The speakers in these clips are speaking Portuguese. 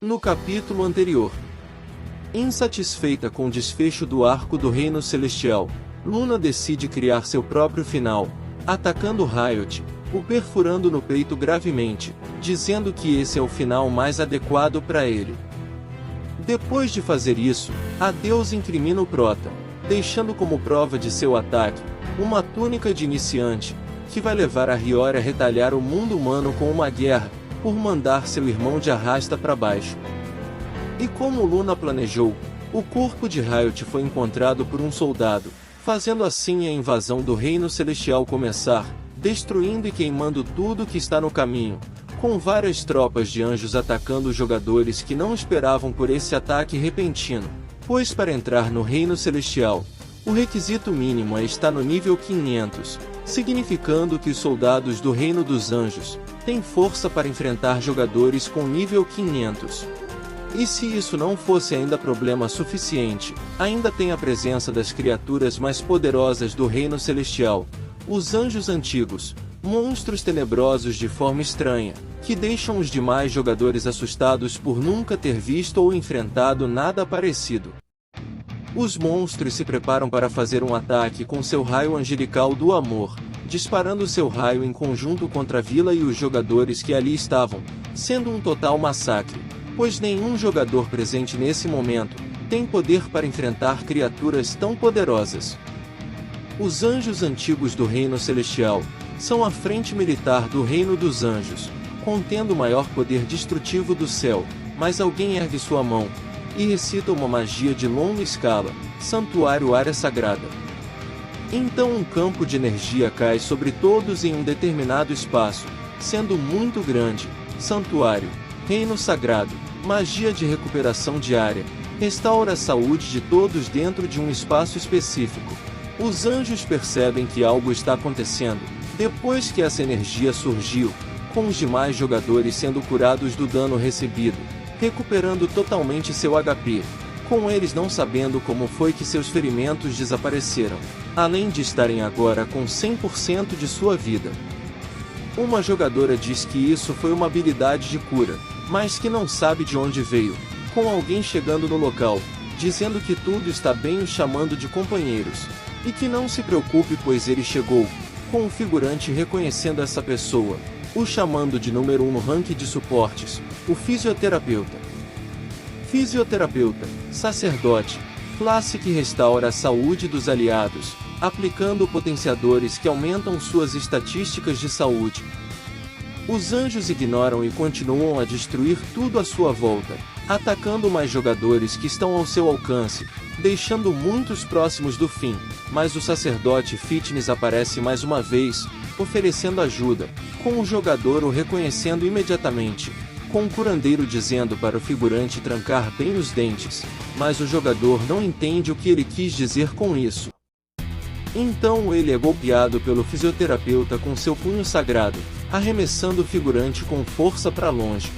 No capítulo anterior, insatisfeita com o desfecho do arco do Reino Celestial, Luna decide criar seu próprio final, atacando Riot, o perfurando no peito gravemente, dizendo que esse é o final mais adequado para ele. Depois de fazer isso, a deusa incrimina o Prota, deixando como prova de seu ataque, uma túnica de iniciante, que vai levar a Hiyori a retalhar o mundo humano com uma guerra, por mandar seu irmão de arrasta para baixo. E como Luna planejou, o corpo de Riot foi encontrado por um soldado, fazendo assim a invasão do Reino Celestial começar, destruindo e queimando tudo que está no caminho, com várias tropas de anjos atacando os jogadores que não esperavam por esse ataque repentino, pois para entrar no Reino Celestial, o requisito mínimo é estar no nível 500, significando que os soldados do Reino dos Anjos têm força para enfrentar jogadores com nível 500. E se isso não fosse ainda problema suficiente, ainda tem a presença das criaturas mais poderosas do Reino Celestial, os Anjos Antigos, monstros tenebrosos de forma estranha, que deixam os demais jogadores assustados por nunca ter visto ou enfrentado nada parecido. Os monstros se preparam para fazer um ataque com seu raio angelical do amor, disparando seu raio em conjunto contra a vila e os jogadores que ali estavam, sendo um total massacre, pois nenhum jogador presente nesse momento tem poder para enfrentar criaturas tão poderosas. Os Anjos Antigos do Reino Celestial são a frente militar do Reino dos Anjos, contendo o maior poder destrutivo do céu, mas alguém ergue sua mão e recita uma magia de longa escala, Santuário Área Sagrada. Então um campo de energia cai sobre todos em um determinado espaço, sendo muito grande, Santuário, Reino Sagrado, magia de recuperação diária, restaura a saúde de todos dentro de um espaço específico. Os anjos percebem que algo está acontecendo, depois que essa energia surgiu, com os demais jogadores sendo curados do dano recebido, recuperando totalmente seu HP, com eles não sabendo como foi que seus ferimentos desapareceram, além de estarem agora com 100% de sua vida. Uma jogadora diz que isso foi uma habilidade de cura, mas que não sabe de onde veio, com alguém chegando no local, dizendo que tudo está bem e chamando de companheiros, e que não se preocupe pois ele chegou, com o figurante reconhecendo essa pessoa, o chamando de número 1 no ranking de suportes, o fisioterapeuta. Fisioterapeuta, sacerdote, classe que restaura a saúde dos aliados, aplicando potenciadores que aumentam suas estatísticas de saúde. Os anjos ignoram e continuam a destruir tudo à sua volta, atacando mais jogadores que estão ao seu alcance, deixando muitos próximos do fim, mas o sacerdote fitness aparece mais uma vez, oferecendo ajuda, com o jogador o reconhecendo imediatamente, com o curandeiro dizendo para o figurante trancar bem os dentes, mas o jogador não entende o que ele quis dizer com isso. Então ele é golpeado pelo fisioterapeuta com seu punho sagrado, arremessando o figurante com força para longe.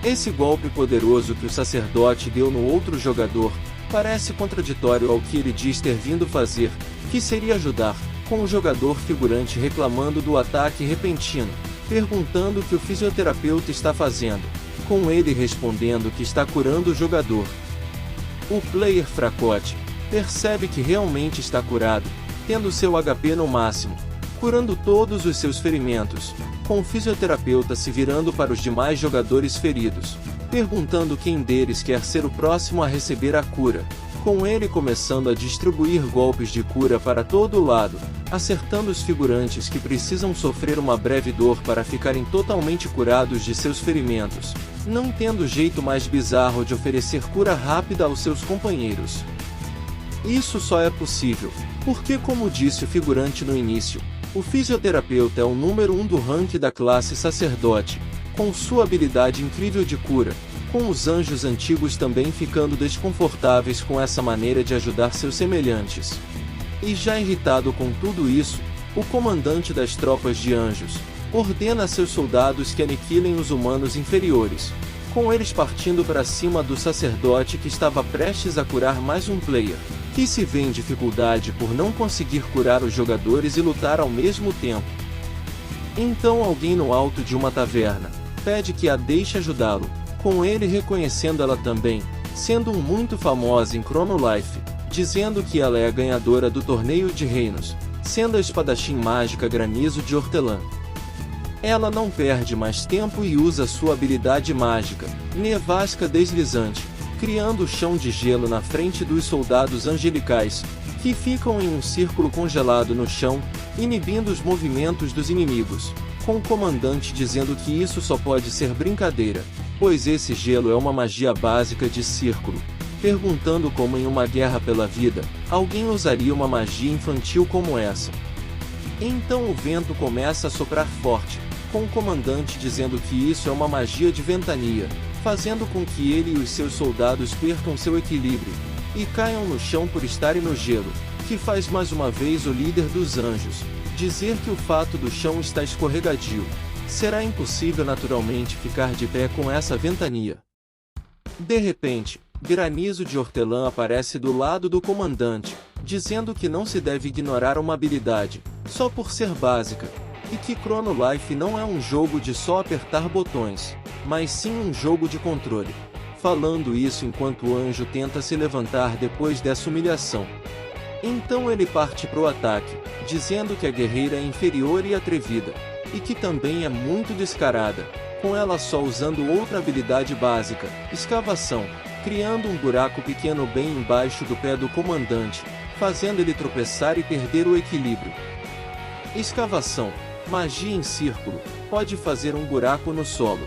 Esse golpe poderoso que o sacerdote deu no outro jogador, parece contraditório ao que ele diz ter vindo fazer, que seria ajudar, com o jogador figurante reclamando do ataque repentino, perguntando o que o fisioterapeuta está fazendo, com ele respondendo que está curando o jogador. O player fracote percebe que realmente está curado, tendo seu HP no máximo, curando todos os seus ferimentos, com o fisioterapeuta se virando para os demais jogadores feridos, perguntando quem deles quer ser o próximo a receber a cura, com ele começando a distribuir golpes de cura para todo lado, acertando os figurantes que precisam sofrer uma breve dor para ficarem totalmente curados de seus ferimentos, não tendo jeito mais bizarro de oferecer cura rápida aos seus companheiros. Isso só é possível, porque como disse o figurante no início, o fisioterapeuta é o número 1 do ranking da classe sacerdote, com sua habilidade incrível de cura, com os anjos antigos também ficando desconfortáveis com essa maneira de ajudar seus semelhantes. E já irritado com tudo isso, o comandante das tropas de anjos ordena a seus soldados que aniquilem os humanos inferiores, com eles partindo para cima do sacerdote que estava prestes a curar mais um player, que se vê em dificuldade por não conseguir curar os jogadores e lutar ao mesmo tempo. Então alguém no alto de uma taverna pede que a deixe ajudá-lo, com ele reconhecendo ela também, sendo muito famosa em Chrono Life, dizendo que ela é a ganhadora do torneio de reinos, sendo a espadachim mágica Granizo de Hortelã. Ela não perde mais tempo e usa sua habilidade mágica, Nevasca Deslizante, criando o chão de gelo na frente dos soldados angelicais, que ficam em um círculo congelado no chão, inibindo os movimentos dos inimigos, com o comandante dizendo que isso só pode ser brincadeira, pois esse gelo é uma magia básica de círculo, perguntando como em uma guerra pela vida, alguém usaria uma magia infantil como essa. Então o vento começa a soprar forte, com o comandante dizendo que isso é uma magia de ventania, fazendo com que ele e os seus soldados percam seu equilíbrio, e caiam no chão por estarem no gelo, que faz mais uma vez o líder dos anjos dizer que o fato do chão estar escorregadio, será impossível naturalmente ficar de pé com essa ventania. De repente, Granizo de Hortelã aparece do lado do comandante, dizendo que não se deve ignorar uma habilidade, só por ser básica, e que Chrono Life não é um jogo de só apertar botões, mas sim um jogo de controle. Falando isso enquanto o anjo tenta se levantar depois dessa humilhação. Então ele parte pro ataque, dizendo que a guerreira é inferior e atrevida, e que também é muito descarada, com ela só usando outra habilidade básica, escavação, criando um buraco pequeno bem embaixo do pé do comandante, fazendo ele tropeçar e perder o equilíbrio. Escavação, magia em círculo, pode fazer um buraco no solo.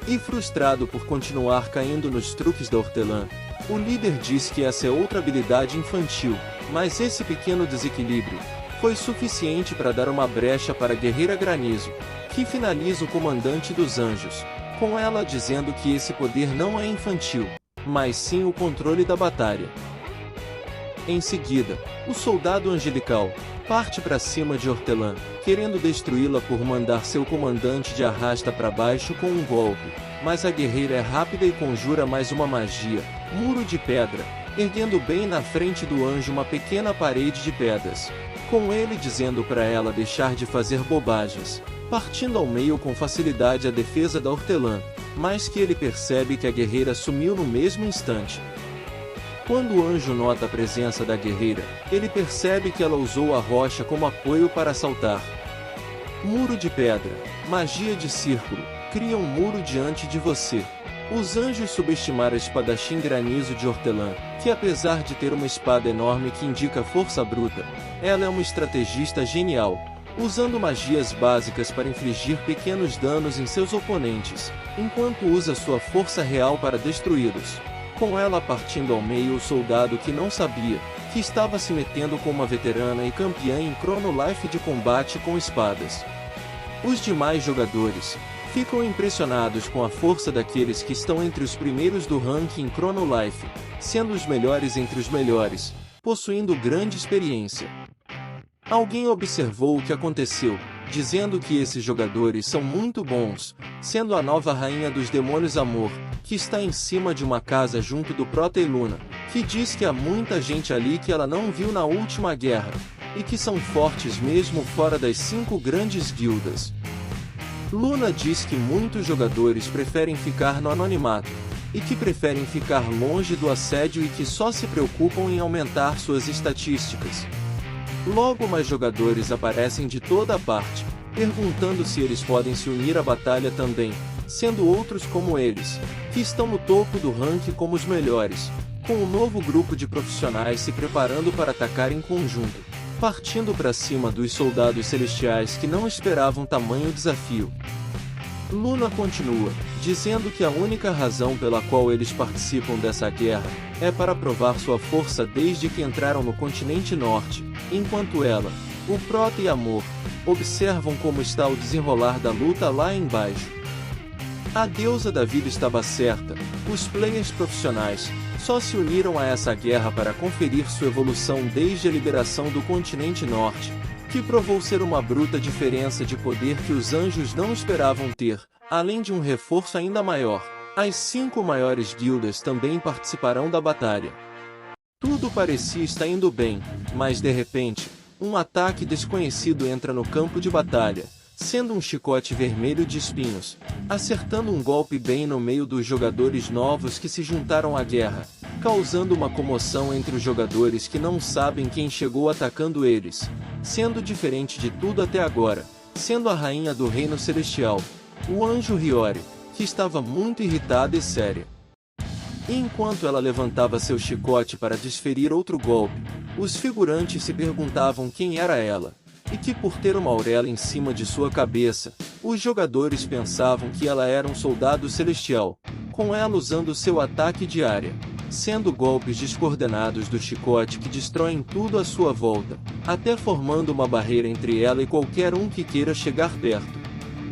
E frustrado por continuar caindo nos truques da Hortelã, o líder diz que essa é outra habilidade infantil, mas esse pequeno desequilíbrio foi suficiente para dar uma brecha para a guerreira Granizo, que finaliza o comandante dos anjos, com ela dizendo que esse poder não é infantil, mas sim o controle da batalha. Em seguida, o soldado angelical parte para cima de Hortelã, querendo destruí-la por mandar seu comandante de arrasta para baixo com um golpe, mas a guerreira é rápida e conjura mais uma magia, Muro de Pedra, erguendo bem na frente do anjo uma pequena parede de pedras, com ele dizendo para ela deixar de fazer bobagens, partindo ao meio com facilidade a defesa da Hortelã, mas que ele percebe que a guerreira sumiu no mesmo instante. Quando o anjo nota a presença da guerreira, ele percebe que ela usou a rocha como apoio para saltar. Muro de Pedra, magia de círculo, cria um muro diante de você. Os anjos subestimaram a espadachim Granizo de Hortelã, que apesar de ter uma espada enorme que indica força bruta, ela é uma estrategista genial, usando magias básicas para infligir pequenos danos em seus oponentes, enquanto usa sua força real para destruí-los. Com ela partindo ao meio o soldado que não sabia, que estava se metendo com uma veterana e campeã em Chrono Life de combate com espadas. Os demais jogadores ficam impressionados com a força daqueles que estão entre os primeiros do ranking em Chrono Life, sendo os melhores entre os melhores, possuindo grande experiência. Alguém observou o que aconteceu, dizendo que esses jogadores são muito bons, sendo a nova rainha dos demônios Amor, que está em cima de uma casa junto do Prota e Luna, que diz que há muita gente ali que ela não viu na última guerra, e que são fortes mesmo fora das 5 grandes guildas. Luna diz que muitos jogadores preferem ficar no anonimato, e que preferem ficar longe do assédio e que só se preocupam em aumentar suas estatísticas. Logo mais jogadores aparecem de toda a parte, perguntando se eles podem se unir à batalha também, sendo outros como eles, que estão no topo do ranking como os melhores, com um novo grupo de profissionais se preparando para atacar em conjunto, partindo para cima dos soldados celestiais que não esperavam tamanho desafio. Luna continua, dizendo que a única razão pela qual eles participam dessa guerra é para provar sua força desde que entraram no continente norte, enquanto ela, o Prota e Amor, observam como está o desenrolar da luta lá embaixo. A deusa da vida estava certa, os players profissionais só se uniram a essa guerra para conferir sua evolução desde a liberação do continente norte, que provou ser uma bruta diferença de poder que os anjos não esperavam ter, além de um reforço ainda maior. As 5 maiores guildas também participarão da batalha. Tudo parecia estar indo bem, mas de repente, um ataque desconhecido entra no campo de batalha, sendo um chicote vermelho de espinhos, acertando um golpe bem no meio dos jogadores novos que se juntaram à guerra, causando uma comoção entre os jogadores que não sabem quem chegou atacando eles, sendo diferente de tudo até agora, sendo a rainha do reino celestial, o anjo Hiyori, que estava muito irritada e séria. E enquanto ela levantava seu chicote para desferir outro golpe, os figurantes se perguntavam quem era ela, e que por ter uma auréola em cima de sua cabeça, os jogadores pensavam que ela era um soldado celestial, com ela usando seu ataque de área, sendo golpes descoordenados do chicote que destroem tudo à sua volta, até formando uma barreira entre ela e qualquer um que queira chegar perto.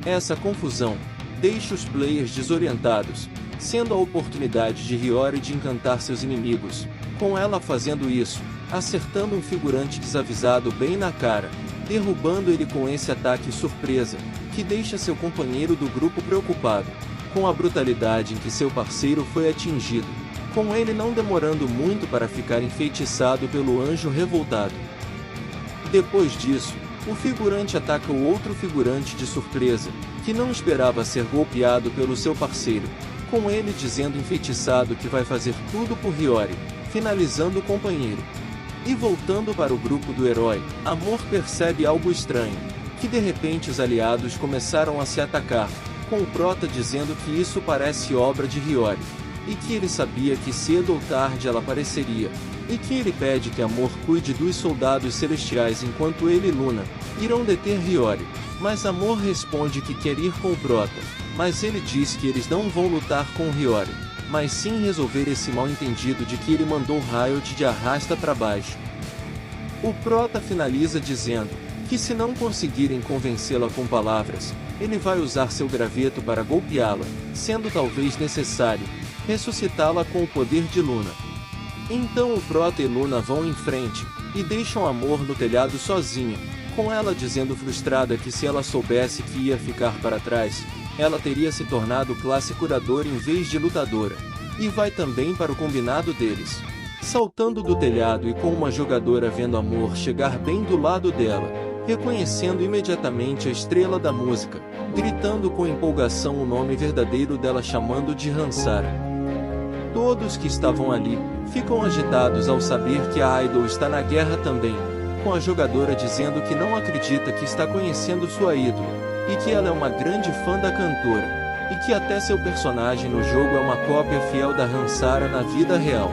Essa confusão deixa os players desorientados, sendo a oportunidade de Hiyori de encantar seus inimigos, com ela fazendo isso, acertando um figurante desavisado bem na cara, derrubando ele com esse ataque surpresa, que deixa seu companheiro do grupo preocupado, com a brutalidade em que seu parceiro foi atingido, com ele não demorando muito para ficar enfeitiçado pelo anjo revoltado. Depois disso, o figurante ataca o outro figurante de surpresa, que não esperava ser golpeado pelo seu parceiro, com ele dizendo enfeitiçado que vai fazer tudo por Hiyori, finalizando o companheiro. E voltando para o grupo do herói, Amor percebe algo estranho, que de repente os aliados começaram a se atacar, com o prota dizendo que isso parece obra de Hiyori, e que ele sabia que cedo ou tarde ela apareceria, e que ele pede que Amor cuide dos soldados celestiais enquanto ele e Luna irão deter Hiyori, mas Amor responde que quer ir com o prota, mas ele diz que eles não vão lutar com Hiyori, mas sim resolver esse mal-entendido de que ele mandou Riot de arrasta para baixo. O prota finaliza dizendo que se não conseguirem convencê-la com palavras, ele vai usar seu graveto para golpeá-la, sendo talvez necessário ressuscitá-la com o poder de Luna. Então o prota e Luna vão em frente, e deixam Amor no telhado sozinha, com ela dizendo frustrada que se ela soubesse que ia ficar para trás, ela teria se tornado classe curadora em vez de lutadora, e vai também para o combinado deles, saltando do telhado e com uma jogadora vendo Amor chegar bem do lado dela, reconhecendo imediatamente a estrela da música, gritando com empolgação o nome verdadeiro dela chamando de Hansara. Todos que estavam ali, ficam agitados ao saber que a idol está na guerra também, com a jogadora dizendo que não acredita que está conhecendo sua ídola, e que ela é uma grande fã da cantora, e que até seu personagem no jogo é uma cópia fiel da Hansara na vida real.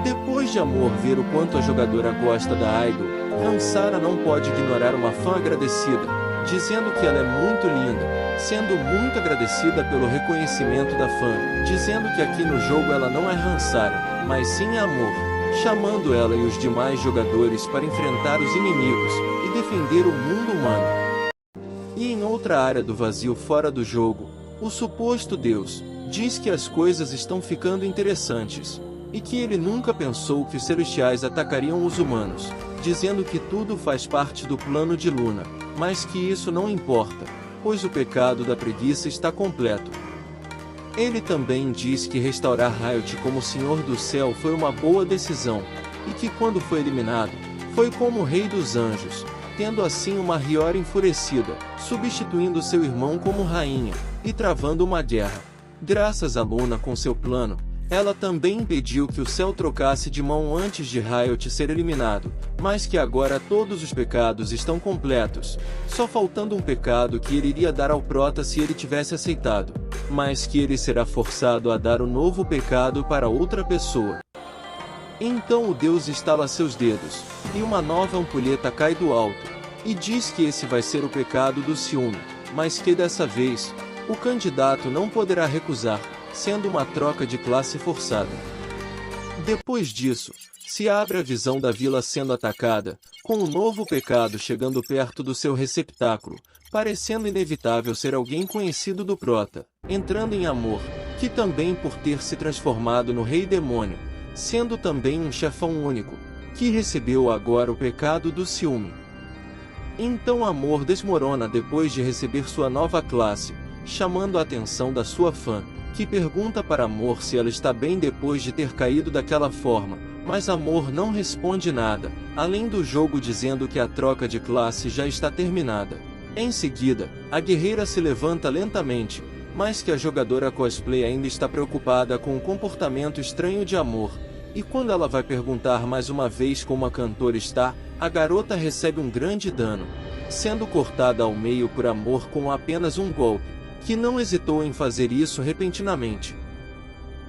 Depois de Amor ver o quanto a jogadora gosta da idol, Hansara não pode ignorar uma fã agradecida, dizendo que ela é muito linda, sendo muito agradecida pelo reconhecimento da fã, dizendo que aqui no jogo ela não é Hansara, mas sim Amor, chamando ela e os demais jogadores para enfrentar os inimigos e defender o mundo humano. E em outra área do vazio fora do jogo, o suposto Deus diz que as coisas estão ficando interessantes, e que ele nunca pensou que os celestiais atacariam os humanos, dizendo que tudo faz parte do plano de Luna, mas que isso não importa, pois o pecado da preguiça está completo. Ele também diz que restaurar Riot como Senhor do Céu foi uma boa decisão, e que quando foi eliminado, foi como o Rei dos Anjos, tendo assim uma Hiyori enfurecida, substituindo seu irmão como rainha, e travando uma guerra. Graças a Luna com seu plano, ela também impediu que o céu trocasse de mão antes de Riot ser eliminado, mas que agora todos os pecados estão completos, só faltando um pecado que ele iria dar ao prota se ele tivesse aceitado, mas que ele será forçado a dar o novo pecado para outra pessoa. Então o Deus estala seus dedos, e uma nova ampulheta cai do alto, e diz que esse vai ser o pecado do ciúme, mas que dessa vez, o candidato não poderá recusar, sendo uma troca de classe forçada. Depois disso, se abre a visão da vila sendo atacada, com um novo pecado chegando perto do seu receptáculo, parecendo inevitável ser alguém conhecido do prota, entrando em Amor, que também por ter se transformado no Rei Demônio, sendo também um chefão único, que recebeu agora o pecado do ciúme. Então Amor desmorona depois de receber sua nova classe, chamando a atenção da sua fã, que pergunta para Amor se ela está bem depois de ter caído daquela forma, mas Amor não responde nada, além do jogo dizendo que a troca de classe já está terminada. Em seguida, a guerreira se levanta lentamente, mas que a jogadora cosplay ainda está preocupada com o comportamento estranho de Amor, e quando ela vai perguntar mais uma vez como a cantora está, a garota recebe um grande dano, sendo cortada ao meio por Amor com apenas um golpe, que não hesitou em fazer isso repentinamente.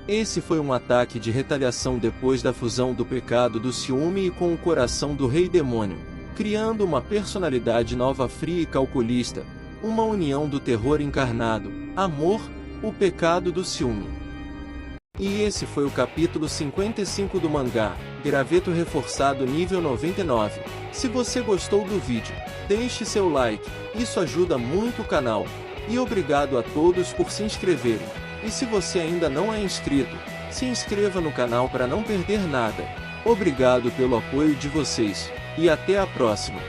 Esse foi um ataque de retaliação depois da fusão do pecado do ciúme e com o coração do rei demônio, criando uma personalidade nova fria e calculista, uma união do terror encarnado, Amor, o pecado do ciúme. E esse foi o capítulo 55 do mangá, Graveto Reforçado nível 99. Se você gostou do vídeo, deixe seu like, isso ajuda muito o canal. E obrigado a todos por se inscreverem. E se você ainda não é inscrito, se inscreva no canal para não perder nada. Obrigado pelo apoio de vocês, e até a próxima.